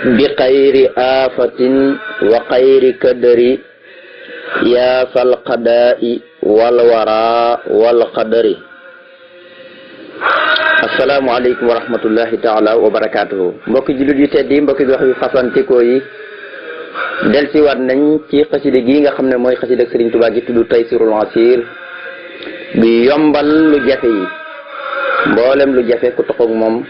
bi xayri aafatin wa xayri kadari yaa fal qadaa'i wal waraa wal qadari. assalaamu aleykum wa rahmatullahi taala wa barakaatuhu. mbokki jullit yu tedd yi, mbokki gox yu fasantikoo yi, delsiwaat nañ ci xasida gi nga xam ne mooy xasida ak Sëriñ Tuubaa gi tudd Taysirul Asiir bi yombal lu jafe yi. mboolem lu jafe ku toxoog moom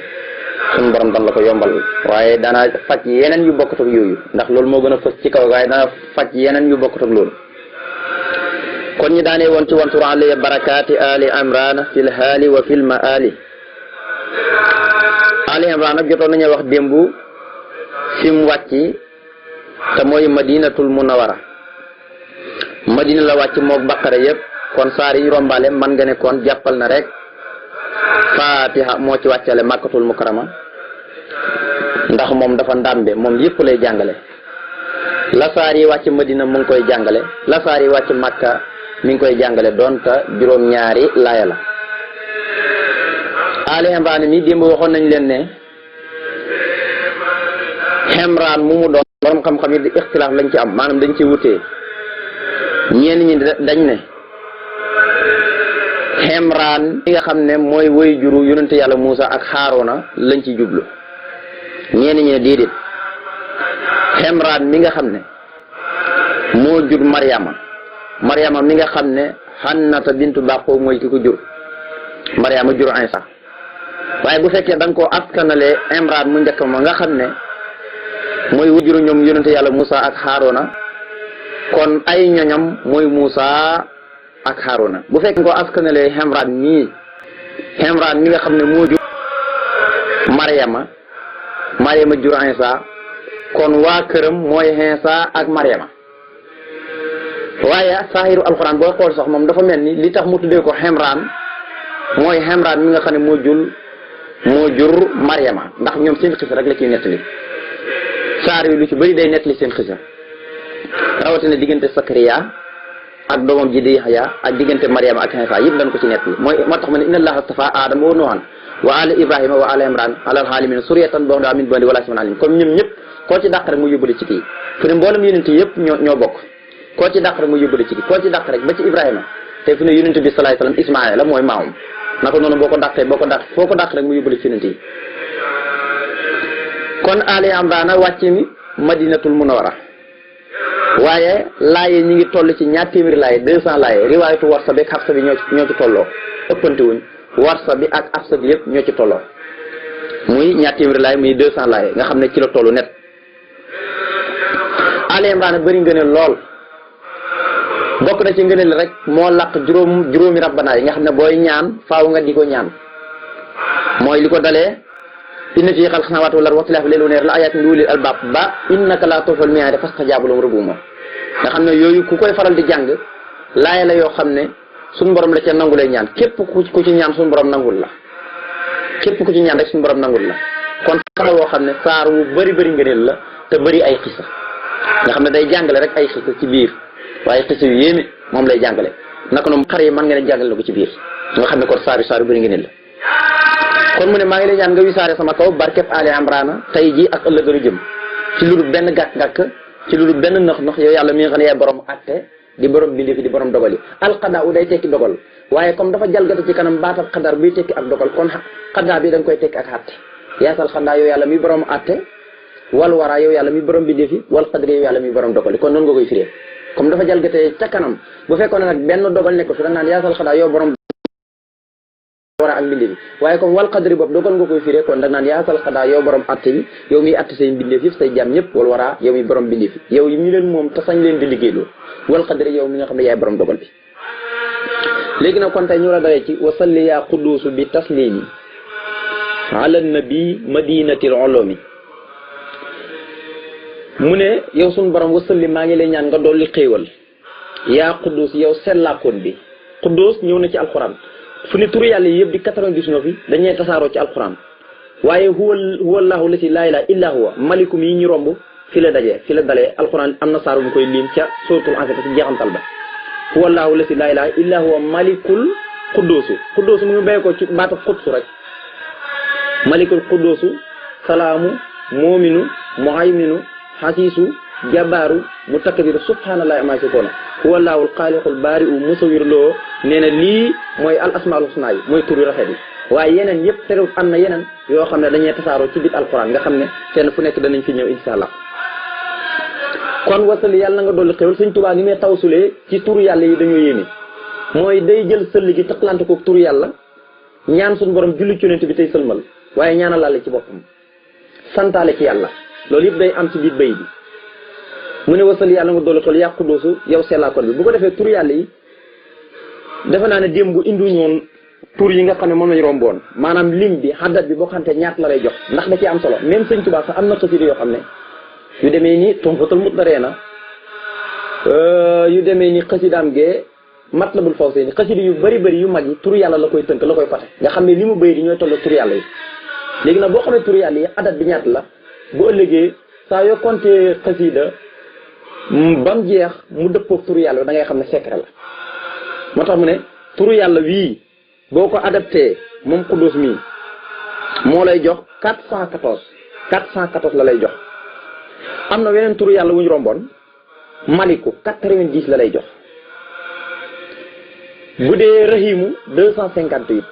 suñu borom dan la ko yombal, waaye dana faj yeneen yu bokkut ak yooyu, ndax loolu moo gën a fës ci kaw, waaye dana faj yeneen yu bokkut ak loolu. kon ñu daanee woon ci wansur alayya barakaati ali imrana fil haali wa fil maali. ali imrana jotoon nañu wax démb fi mu wàcc te mooy madinatul munawara. madina la wàcc moog baqara yëpp, kon saar yi rombale man nga ne kon jàppal na rek Fatiha moo ci wàccale makkatul mukarrama, ndax moom dafa ndàmbe, moom yëpp lay jàngale. la saar yi wàcc madina mu ngi koy jàngale, la saar yi wàcc makka mi ngi koy jàngale, doonta juróom-ñaari laaya la. Ali Imran mi démb waxoon nañ leen ne Imran mu doon, borom xam-xam yi di ixtilaaf lañ ci am, maanaam dañ ci wutee. ñenn ñi dañ ne Imran mi nga xam ne mooy woy juru yonente yàlla Muusa ak Haaruna lañ ci jublu. ñenn ñi ne déedéet, Imran mi nga xam ne moo jur Maryama mi nga xam ne Hannata bintu Baqo mooy ki ko jur. Maryama jur Isa. waaye bu fekkee da nga koo askanale Imran mu njëkk ma nga xam ne mooy woy juru ñoom yonente yàlla Muusa ak Haaruna, kon ay ñoñam mooy Muusa ak Haruna. bu fekkee ko askanale Imran mi nga xam ne moo jur Maryama jur Isa, kon waa këram mooy Isa ak Maryama. waaye saahiru alxuraan booy xool sax moom dafa mel ni li tax mu tuddee ko Imran mooy Imran mi nga xam ne moo jur Maryama, ndax ñoom seen xisa rek la ciy nettali. saar yi lu ci bëri day nettali seen xisa, rawatina diggante Sakariya ak doomam ji di Yaxya ak diggante Maryama ak Isa yëpp dañ ko ci nettali. moo tax ma ne inna allaha stafa Aadama wa Nuuhan wa ala Ibrahima wa ala Imran alal aalamiina suriyatan ba'dahum min ba'din wala ismun alim. comme ñoom ñëpp koo ci dàq rek mu yóbbale ci kii. fu ne mboolem yonent yëpp ñoo bokk, koo ci dàq rek mu yóbbale ci kii, koo ci dàq rek ba ci Ibrahima te fu ne yonent bi salaay salaam Ismaayla mooy maamam. naka noonu foo ko dàq rek mu yóbbale ci yonent yi. kon Ali Imran wàcc mi Madinatul Munawwara, waaye laaye ñi ngi toll ci ñaar téeméeri laaye 200 laaye. riwaayatu warsa bi ak xafsa bi ñoo ci tolloo, ëppante wuñ. warsa bi ak xafsa bi yëpp ñoo ci tolloo, muy ñaar téeméeri laaye muy 200 laaye nga xam ne ci la tollu net. Ali Imran bëri ngëneel lool, bokk na ci ngëneel rek moo laq juróomi rabbana yi nga xam ne booy ñaan faaw nga di ko ñaan. mooy li ko dalee inna fii xalqi samaawaati wal ardi wa ixtilaafi layli wan nahaari la ayaatin li ulil albaab ba innaka laa tuxliful mii'aad fastajaabu lahum rabbuhum. nga xam ne yooyu ku koy faral di jàng laaya la yoo xam ne suñu borom la ca nangulee ñaan. képp ku ci ñaan suñu borom nangul la, képp ku ci ñaan rek suñu borom nangul la. kon saar woo xam ne saar wu bëri ngëneel la te bëri ay xisa, nga xam ne day jàngale rek ay xisa ci biir, waaye xisa yu yéeme moom lay jàngale. naka noonu xar yi mën nga ne jàngale na ko ci biir, nga xam ne kon saar yu bëri ngëneel la. kon mu ne maa ngi lay ñaan nga wisaare sama kaw barkeb Ali Imran tey jii ak ëllëg jëm, ci lu dul benn gàkk-gàkk, ci lu dul benn nëx yow yàlla mi nga xam ne yaay borom atte di borom bindi fi di borom dogal yi. alxadaa u day tekki dogal, waaye comme dafa jalgata ci kanam baatal xadar buy tekki ak dogal, kon xadaa bi da nga koy tekki ak atte. yaasal xadaa yow yàlla mi borom atte, wal waraa yow yàlla mi borom bindi fi, wal xadri yow yàlla mi borom dogal yi. kon noonu nga koy firee, comme dafa jalgatee ca kanam. bu fekkoon ne nag benn dogal nekk fi da nga naan yaasal xadaa yow borom wara ak mbindeef yi, waaye comme wal qadri boobu dogal nga koy firee, kon da nga naan yaasal xadaa yow borom atte bi, yow miy atte say mbindeef yëpp say jaam ñëpp, wal waraa yow mi borom mbindeef yi, yow yi mi leen moom te sañ leen di liggéeyloo, wal qadri yow mi nga xam ne yaay borom dogal bi. léegi nag kon tey ñu la dalee ci wasalli yaa quduusu bi taslimi ala nabi madinatil ulumi. mu ne yow suñu borom wasalli maa ngi lay ñaan nga dolli xéewal yaa quduus yow sellaakoon bi. quduus ñëw na ci alxuraan fu ne turu yàlla yi yëpp di 99 yi dañuy tasaaroo ci alquran, waaye huwa allahu lasi laa ilaaha illa huwa malikum yi ñu romb fi la dalee alquran am na saaru bu koy liim ca suratul Anfal ci jeexantal ba. huwa allahu lasi laa ilaaha illa huwa malikul quddoosu mu ngi béy ko ci baatu xudsu rek. malikul quddoosu salaamu moominu muhayminu xasiisu jabaaru mutakabbiru subhanallahi amma yasifuna huwa laahul xaaliqul baari'u musawwir loo nee na lii mooy al asmaul husna yi mooy tur yu rafet yi waaye yeneen yëpp terewut am na yeneen yoo xam ne dañuy tasaaroo ci biir alquran nga xam ne fenn fu nekk danañ fi ñëw insha allah. kon wasali yàlla na nga dolli xéwal Sëñ Tuubaa ni may tawsulee ci turu yàlla yi dañoo yéeme mooy day jël sëll gi taqlante ko turu yàlla ñaan suñu borom julli ci yonent bi tey sëlmal waaye ñaanalaale ci boppam santaale ci yàlla loolu yëpp day am ci biir bay bi mu ne wasali yàlla nga dolli xéwal yaa Quddoosu yow sellaakoon bi bu ko defee turu yàlla yi defe naa ne démb indiwuñu woon tur yi nga xam ne moom lañu romboon maanaam lim bi xaddat bi boo xamante ñaat la lay jox ndax da ci am solo même Sëñ Tuubaa sax am na xasida yoo xam ne yu demee ni Tuhfatul Mutdarina yu demee ni xasidaam gee Matlabul Fawzayni xasida yu bëri yu mag yi turu yàlla la koy tënk la koy fate nga xam ne li mu bëy di ñooy toll turu yàlla yi léegi nag boo xamee turu yàlla yi xaddat bi ñaat la bu ëllëgee saa yoo compté xasida ba mu jeex mu dëppoog turu yàlla da ngay xam ne secret la moo tax mu ne turu yàlla wii boo ko adapté moom Quddus mii moo lay jox 414 la lay jox am na weneen turu yàlla wu ñu romboon Maliku 90 la lay jox bu dee Rahimu 258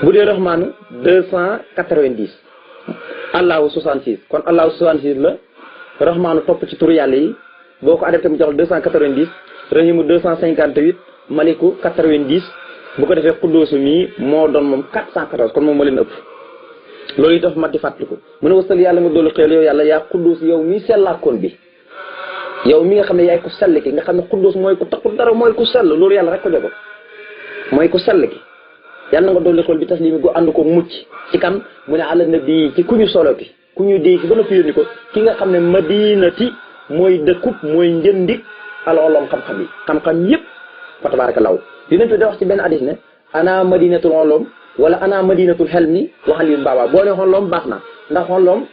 bu dee Rahmanu 290 Allahu 66 kon Allahu 66 la Rahmanu topp ci turu yàlla yi boo ko adapté mu jox 290 Rahimu 258 Maliku 90 bu ko defee Quddoosu mii moo doon moom 414 kon moom moo leen ëpp loolu itam mat di fàttaliku mu ne wasal yàlla nga dolli xéwal yow yàlla yaa Quddus yow mii sellaakoon bi yow mi nga xam ne yaay ku sell ki nga xam ne Quddus mooy ku takku dara mooy ku sell loolu yàlla rek ko jogo mooy ku sell ki yàlla nga dolli xéwal bi taslimi gu ànd ko mucc ci kan mu ne ala nabi ci ku ñu solo ki ku ñu dee ki ba noppi yónni ko ki nga xam ne madinati mooy dëkkub mooy njëndik alolom xam-xam yi xam-xam yëpp fa tabarakallahu yonent bi da wax ci benn hadis ne ana madinatul ulum wala ana madinatul helmi waxal yu baaba boo ne xolloom baax na ndax xolloom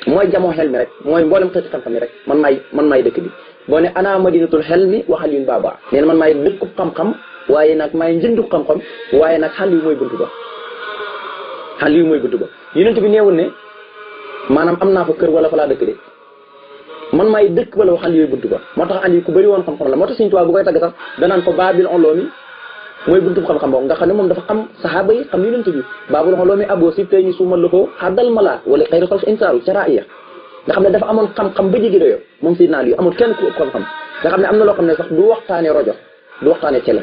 mooy jamoo xel mi rek mooy mboolem xeeti xam-xam yi rek man maay dëkk bi boo ne ana madinatul helmi waxal yu baaba nee na man maay dëkkub xam-xam waaye nag maay njëndu xam-xam waaye nag xal yu mooy buntu ba yonent bi neewul ne maanaam am naa fa kër wala fa laa dëkk de man maay dëkk wala waxal yooyu buntu ba moo tax andi ku bëri woon xam-xam la moo tax Sëñ Tuubaa bu koy tagg sax danaan ko baabil ulumi mooy buntu xam-xam boobu nga xam ne moom dafa xam saxaaba yi xam yonent bi baabul ulumi aboo si tey ñu suumal la ko xaddal mala wala xayru xalq insaaru caraiya nga xam ne dafa amoon xam-xam ba jigi doyo moom si naan yu amul kenn ku xam-xam nga xam ne am na loo xam ne sax du waxtaane rojo du waxtaane télé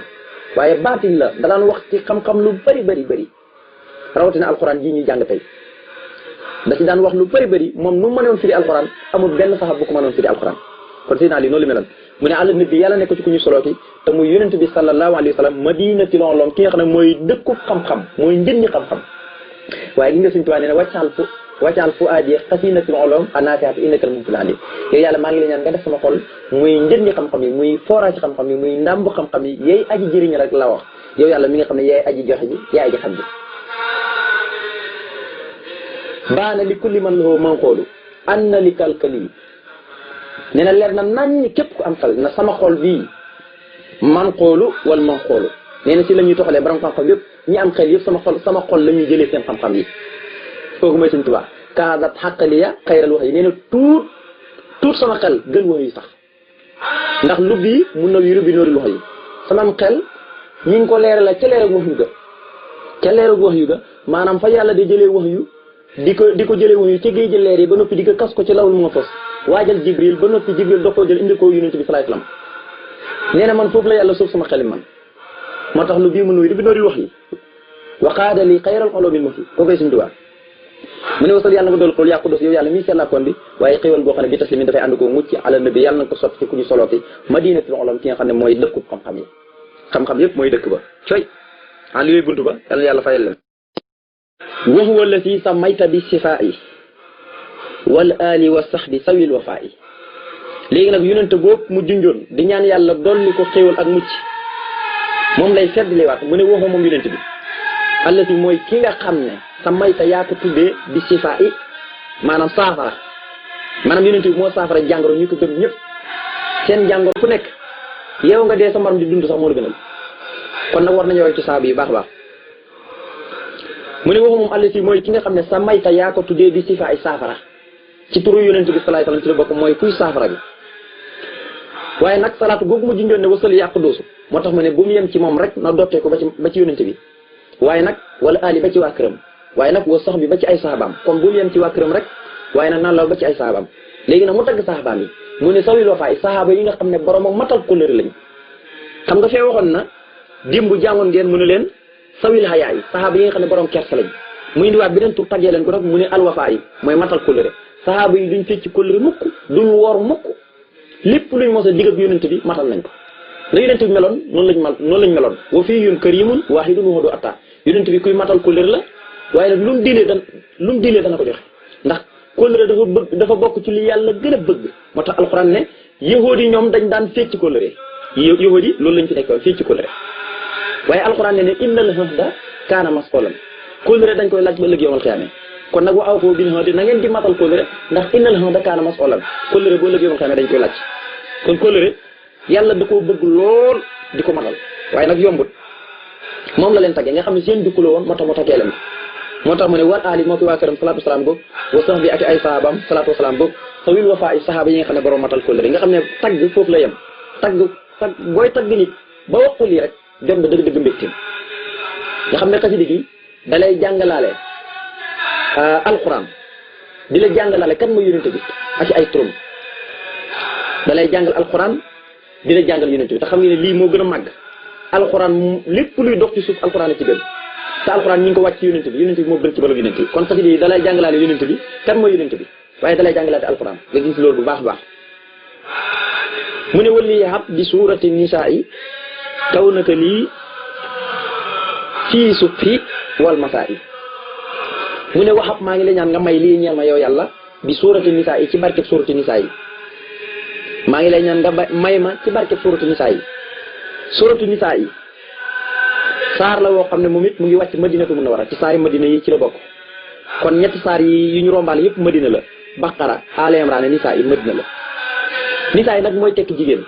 waaye baatin la da daan wax ci xam-xam lu bëri rawatina alquran ji ñuy jàng tey da ci daan wax lu bëri moom nu mu mënoon firi alquran amul benn saxab bu ko mënoon firi alquran kon si naa li noonu li meloon mu ne àlla nabi yàlla nekk ci ku ñu solo ki te muy yonent bi sallallahu alayhi wa sallam madinatil ulum ki nga xam ne mooy dëkku xam-xam mooy njënni xam-xam waaye gi nga Sëñ Tuubaa nee ne wàccaal fu aadi xasinatil ulum anafiat innakal mumtil alim yow yàlla maa ngi la ñaan nga def sama xol muy njënni xam-xam yi muy forage xam-xam yi muy ndàmb xam-xam yi yaay aji jëriñ rek la wax yow yàlla mi nga xam ne yaay aji joxe ji yaay aji xam ji baana li kulli man lahu man xoolu an na li kalkali nee na leer na nañ képp ku am xel na sama xol bii man xoolu wala man xoolu nee na si la ñuy toxalee borom xam-xam yëpp ñi am xel yëpp sama xol la ñuy jëlee seen xam-xam yi kooku mooy Sëñ Tuubaa kaadat xaqaliya xayral wax yi nee na tuut sama xel gën wax yi sax ndax lu bii mun na wiru bi noori wax yi sama am xel ñi ngi ko leerala ca leer ak wax yu ga maanaam fa yàlla di jëlee wax yu di ko jëlee wax yu ca géej leer yi ba noppi di ko kas ko ci lawul moo fos waajal Jibril ba noppi Jibril doo ko jël indi ko yonent bi salaay salaam nee na man foofu la yàlla suuf sama xel man moo tax lu bii mun na wiru bi noori wax yi waxaada li xayral xoloo min ma fi koo koy Sëñ Tuubaa mu ne wasal yàlla nga dool xool yaa Quddus yow yàlla mii sellaakoon bi waaye xéwal boo xam ne bi taslimin dafay ànd ko mucc ala nabi yàlla na ko sotti ci ku ñu solooti madinatul ulum ki nga xam ne mooy dëkku xam-xam yi xam-xam yëpp mooy dëkk ba coy ah li buntu ba yàlla na yàlla fayal leen wax wala si sa mayta bi sifaa yi wal ali wa sahbi sawil wafaa yi léegi nag yonente boobu mu junjoon di ñaan yàlla dolli ko xéwal ak mucc moom lay feddliwaat mu ne waxoo moom yonente bi àlla si mooy ki nga xam ne sa mayta yaa ko tuddee bi sifaa yi maanaam saafara maanaam yonente bi moo saafara jàngoro ñu ko gën ñëpp seen jàngoro ku nekk yow nga dee sa maram di dund sax moo la gënal kon nag war nañu roy ci saaba yi baax a baax mu ne waxu moom àll si mooy ki nga xam ne sa mayta yaa ko tuddee di sifa ay saafara ci turu yonent bi salaay salaam ci la bokk mooy kuy saafara bi waaye nag salaatu googu mu junjoon ne wasal yàqu doosu moo tax mu ne bu mu yem ci moom rek na dottee ko ba ci yonent bi waaye nag wala ali ba ci waa këram waaye nag wa sax bi ba ci ay sahabaam comme bu mu yem ci waa këram rek waaye nag naan la ba ci ay sahabaam léegi nag mu tagg sahabaam yi mu ne sawil wafaay sahaaba yi nga xam ne borom ak matal kóllëre lañ xam nga fee waxoon na dimbu jàngoon ngeen mu ne leen sawil hayaa yi sahaaba yi nga xam ne borom kersa lañ mu indiwaat beneen tur taggee leen ko nag mu ne alwafa yi mooy matal kóllëre sahaaba yi duñ fecc kóllëre mukk duñ woor mukk lépp luñ mos a digg ak yonent bi matal nañ ko la yonent bi meloon noonu lañ meloon wa fii yun karimun waahidun wa huwa atta yonent bi kuy matal kóllëre la waaye nag lu mu dilee dana ko joxe ndax kóllëre dafa bokk ci li yàlla gën a bëgg moo tax alxuraan ne yahuudi ñoom dañ daan fecc kóllëre yahuudi loolu lañ fi nekkoon fecc kóllëre waaye alxuraan ne innal ahda kaana mas'uulan kóllëre dañ koy laaj ba ëllëg yawmal qiyaama kon nag wa awfuu bil ahdi na ngeen di matal kóllëre ndax innal ahda kaana mas'uulan kóllëre ba ëllëg yawmal qiyaama dañ koy laaj kon kóllëre yàlla da koo bëgg lool di ko matal waaye nag yombut moom la leen tàggee nga xam ne seen dukkuloo woon moo tax mu taggee leen moo tax mu ne wal ali moo ki waa këram salaatu wasalaam boobu wa sax bi ak ay sahabaam salaatu wasalaam boobu sawil wafa yi sahaaba yi nga xam ne borom matal kóllëre nga xam ne tagg foofu la yem tagg booy tagg nit ba waxu lii rek jot nga dëgg-dëgg mbégteem nga xam ne xasida gi da lay jàngalaale alquran di la jàngalaale kan mooy yonent bi ak ay turam da lay jàngal alquran di la jàngal yonent bi te xam nga ne lii moo gën a màgg alquran lépp luy dox ci suuf alquran a ci gën te alxuraan ñi ngi ko wàcc ci yonent bi moo gën ci bala yonent bi kon xasida yi dalay jàngalaale yonent bi kan mooy yonent bi waaye dalay jàngalaate alxuraan nga gis loolu bu baax baax mu ne wali hab bi suurati nisaa yi kaw naka lii fii subhi wal masaa yi mu ne waxab maa ngi la ñaan nga may lii ñeel ma yow yàlla bi suurati nisaa yi ci barkeb suurati nisaa yi maa ngi lay ñaan nga may ma ci barkeb suurati nisaa yi suurati nisaa yi saar la woo xam ne moom it mu ngi wàcc madinatu munawwara ci saari madina yi ci la bokk kon ñetti saar yi yu ñu rombaale yëpp madina la baqara aali imraan nisaa yi madina la nisaa yi nag mooy tekki jigéen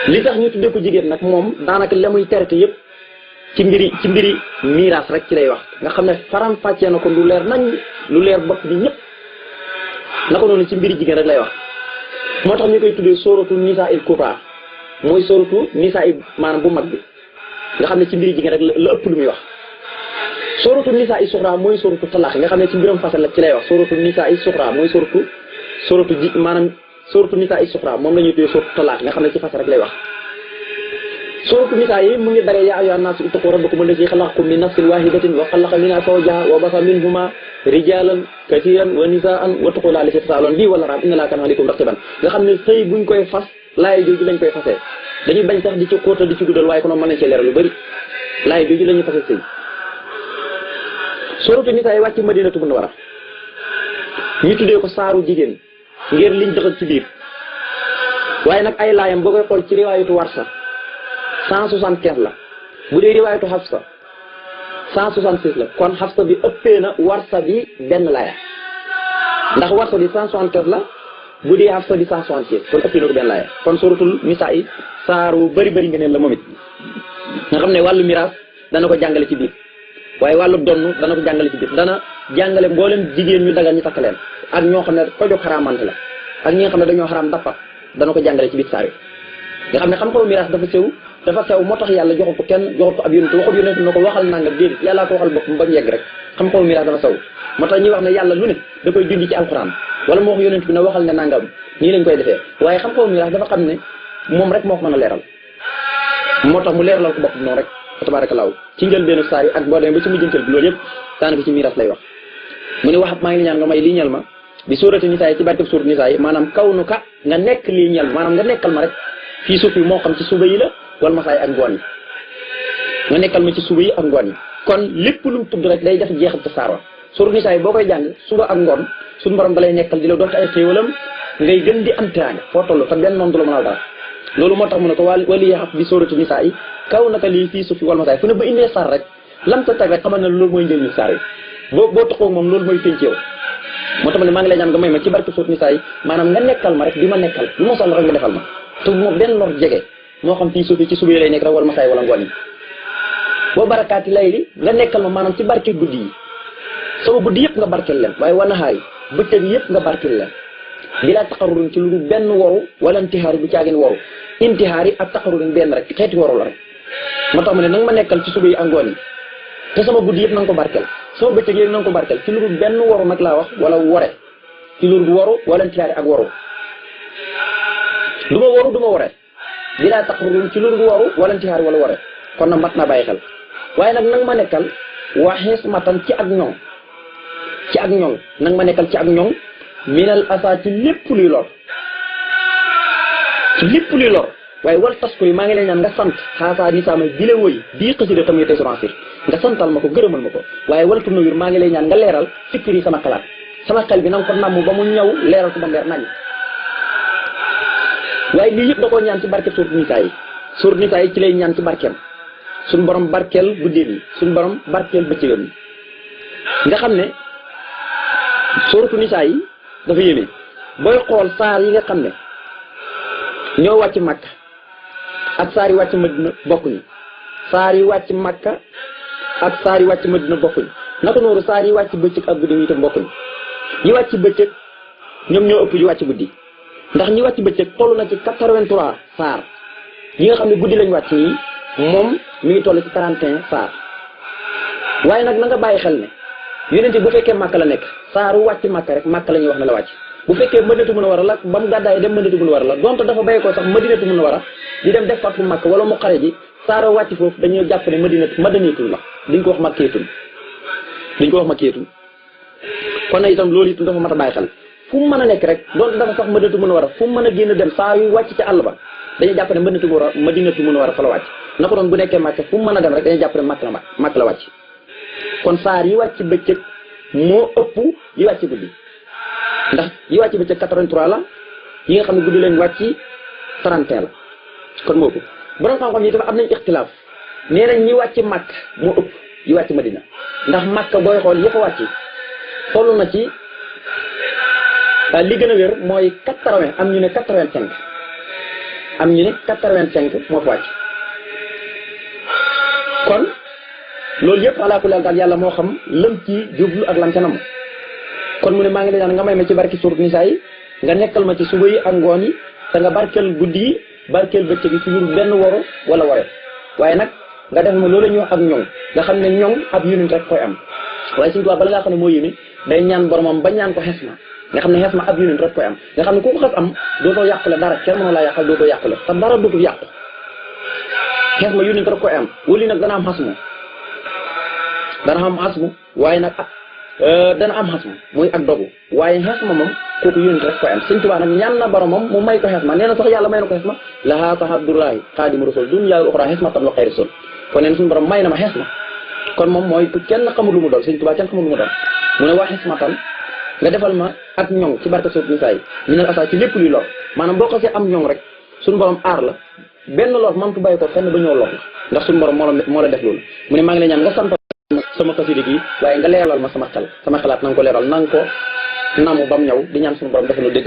li tax ñu tuddee ko jigéen nag moom daanaka la muy terete yëpp ci mbiri miiras rek ci lay wax nga xam ne faram fàccee na ko lu leer nañ lu leer bopp bi ñëpp na ko noonu ci mbiri jigéen rek lay wax moo tax ñu koy tuddee sóoratu nisaa il kubra mooy sóoratu nisaa yi maanaam bu mag bi nga xam ne ci mbiri jigéen rek la ëpp lu muy wax sóoratu nisaa i suxra mooy sóoratu talaax nga xam ne ci mbiram fase la ci lay wax sóoratu nisaa i suxra mooy sóoratu ji maanaam sóoratu nisaa i suxra moom la ñuy tuddee sóoratu talaax nga xam ne ci fase rek lay wax sóoratu nisaa yi mu ngi daree yaa ayyuhan naasu ittaqu rabbakum allazi xalaqakum min nafsin wahidatin wa xalaqa minha zawjaha wa basa minhuma rijalan kasiran wa nisaan wa taqu llaaha allazi tasaaluuna bihi wal arham inna llaaha kaana alaykum raqiiban nga xam ne sëy buñ koy fas laay jooju lañ koy fasee dañuy bañ sax di ci xóotal di ci guddal waaye kono mën nañ cee leeral lu bëri laay jooju la ñuy fase sëy sóoratu nisaa yi wàcc madinatu munawwara ñu tuddee ko saaru jigéen ngir liñ dëxal ci biir waaye nag ay laayam boo koy xool ci riwaayatu warsa 175 la bu dee riwaayatu xafsa 166 la kon xafsa bi ëppee na warsa bi benn laaya ndax warsa bi 175 la bu dee xafsa bi 166 kon ëppee na ko benn laaya kon suratul nisaa yi saaru bëri nga neen la moom it nga xam ne wàllu miraas dana ko jàngale ci biir waaye wàllu donn dana ko jàngale ci biir dana jàngale mboolem jigéen ñu dagal ñu takk leen ak ñoo xam ne ko jóg xaraamante la ak ñi nga xam ne dañoo xaraam dappa dana ko jàngale ci biir saar yi nga xam ne xam-xamu miraas dafa sew moo tax yàlla joxu ko kenn joxu ko ab yonent waxut yonent na ko waxal nangam déedéet yàllaa ko waxal boppam ba mu yegg rek xam-xamu miraas dafa sew moo tax ñuy wax ne yàlla lu ne da koy dindi ci alxuraan wala moo wax yonent bi ne waxal ne nangam nii lañ koy defee waaye xam-xamu miraas dafa xam ne moom rek moo ko mën a leeral moo tax mu leeralal ko boppam noonu rek tabaarakallaahu ci njëlbéenu saar yi ak boo demee ba ci mujjantal bi loolu yëpp daanaka ci miraas lay wax mu ne waxat maa ngi ñaan nga may lii ñal ma bi suurati nisaa yi ci barkeb suurati nisaa yi maanaam kaw nu ka nga nekk lii ñal ma maanaam nga nekkal ma rek fii suuf yi moo xam ci suba yi la wala masaa yi ak ngoon yi nga nekkal ma ci suba yi ak ngoon yi kon lépp lu mu tudd rek day def jeexal ca saar wa suurati nisaa yi boo koy jàng suba ak ngoon suñu borom dalay nekkal di la doon ay xéewalam ngay gën di am teraanga foo toll te benn noonu du la mën a dara loolu moo tax mu ne ko wali yaxaf bi suurati nisaa yi kaw naka lii fii suuf yi wala masaa yi fu ne ba indee saar rek lam sa tag rek xamal na loolu mooy njëriñu saar yi boo taxoo moom loolu mooy feeñ ci yow moo tax ma ne maa ngi lay ñaan nga may ma ci barke suurati nisaa yi maanaam nga nekkal ma rek di ma nekkal lu ma soxla rek nga defal ma te bu ma benn lor jege moo xam fii suuf yi ci suba yi lay nekk rek wala masaa yi wala ngoon yi boo barakaati layli nga nekkal ma maanaam ci barke guddi yi sama guddi yëpp nga barkeel leen waaye wan nahaari bëccëg yëpp nga barkeel leen bi laa taqarurin ci lu dul benn waru wala intihaari bu caagin waru intihaari ak taqarurin benn rek xeeti waru la rek moo tax ma ne nanga ma nekkal ci suba yi ak ngoon yi te sama guddi yëpp na nga ko barkeel sama bëccëg yëpp na nga ko barkeel ci lu dul benn waru nag laa wax wala wore ci lu dul waru wala intihaari ak waru du ma waru du ma wore bi laa taqarurin ci lu dul waru wala intihaari wala wore kon nag mat naa bàyyi xel waaye nag nanga ma nekkal waxees matan ci ak ñoŋ nanga ma nekkal ci ak ñoŋ minal asa ci lépp luy lor waaye wal tas ko yi maa ngi leen ñaan nga sant xaasaa ni saamay bile woy bii xasida tamit tey suransir nga santal ma ko gërëmal ma ko waaye wal tunawir maa ngi leen ñaan nga leeral fikir yi sama xalaat sama xel bi na nga ko namm ba mu ñëw leeral ko ba leer nañ waaye lii yëpp da koo ñaan ci barke suur nisaa yi ci lay ñaan ci barkeem suñu borom barkeel guddeem yi suñu borom barkeel bëccëgam yi nga xam ne suuratu nisaa yi dafa yéeme booy xool saar yi nga xam ne ñoo wàcc Makka ak saar yi wàcc Madina bokkuñu saar yi wàcc Makka ak saar yi wàcc Madina bokkuñu naka noonu saar yi wàcc bëccëg ak guddi yi itam bokkuñu yi wàcc bëccëg ñoom ñoo ëpp yi wàcc guddi ndax ñi wàcc bëccëg toll na ci 83 saar yi nga xam ne guddi lañ wàcc nii moom mi ngi toll ci 41 saar waaye nag na nga bàyyi xel ne yonent bu fekkee Makka la nekk saaru wàcc Makka rek Makka la ñuy wax ne la wàcc bu fekkee Madinatu Munawwara la ba mu gàddaay dem Madinatu Munawwara la donte dafa béy ko sax Madinatu Munawwara di dem def fatu Makka wala mu xare ji saaro wàcc foofu dañuy jàpp ne madaniyatul la duñ ko wax makkiyatul kon nag itam loolu itam dafa mat a bàyyi xel fu mu mën a nekk rek donte dafa sax Madinatu Munawwara fu mu mën a génn dem saa yu wàcc ci àll ba dañuy jàpp ne Madinatu Munawwara fa la wàcc na ko doon bu nekkee Makka fu mu mën a dem rek dañuy jàpp ne Makka la wàcc kon saar yi wàcc bëccëg moo ëpp yi wàcc guddi ndax yi wàcc bëccëg 83 la yi nga xam ne guddi lañ wàcc 31 la kon moo ëpp borom xam-xam yi dafa am nañ ixtilaaf nee nañ ñi wàcc Makka moo ëpp yi wàcc Madina ndax Makka booy xool yëpp a wàcc toll na ci li gën a wér mooy 80 am ñu ne 85 moo fa wàcc kon loolu yëpp alaa kulli daal yàlla moo xam lëm ci jublu ak lam ca nam kon mu ne maa ngi lay ñaan nga may ma ci barki suurat nisaa yi nga nekkal ma ci suba yi ak ngoon yi te nga barkeel guddi yi barkeel bëccëg yi ci lu benn woro wala wore waaye nag nga def ma loolu la ñuy wax ak ñoŋ nga xam ne ñoŋ ab yonent rek koy am waaye suñu tubaab bala ngaa xam ne moo yéeme day ñaan boromam ba ñaan ko xesma nga xam ne xesma ab yonent rek koy am nga xam ne ku ko xas am dootoo yàqule dara kenn mënoo laa yàqal dootoo yàqule te dara dootul yàqu xesma yonent rek koy am wali nag dana am xasmu waaye nag dana am xasma muy ak dogu waaye xesma moom kooku yonent rek koy am Sëñ Tuubaa nag ñaan na boromam mu may ko xesma nee na sax yàlla may na ko xesma lahaa ka Abdullahi xaadimu rasul dunya uxra xesmatan wa xayri rasul kon nee na suñu borom may na ma xesma kon moom mooy kenn xamul lu mu doon Sëñ Tuubaa kenn xamul lu mu doon mu ne waa xesmatan nga defal ma ak ñoŋ ci barke suuf nisaa yi minal asa ci lépp luy lor maanaam boo ko see am ñoŋ rek suñu borom aar la benn lor mëntu bàyyi ko fenn ba ñëw lor la ndax suñu borom moo la def loolu mu ne maa ngi lay ñaan nga sant sama xasida gi waaye nga leeralal ma sama xalaat na nga ko leeral na nga ko namu ba mu ñëw di ñaan suñu borom defal lu dégg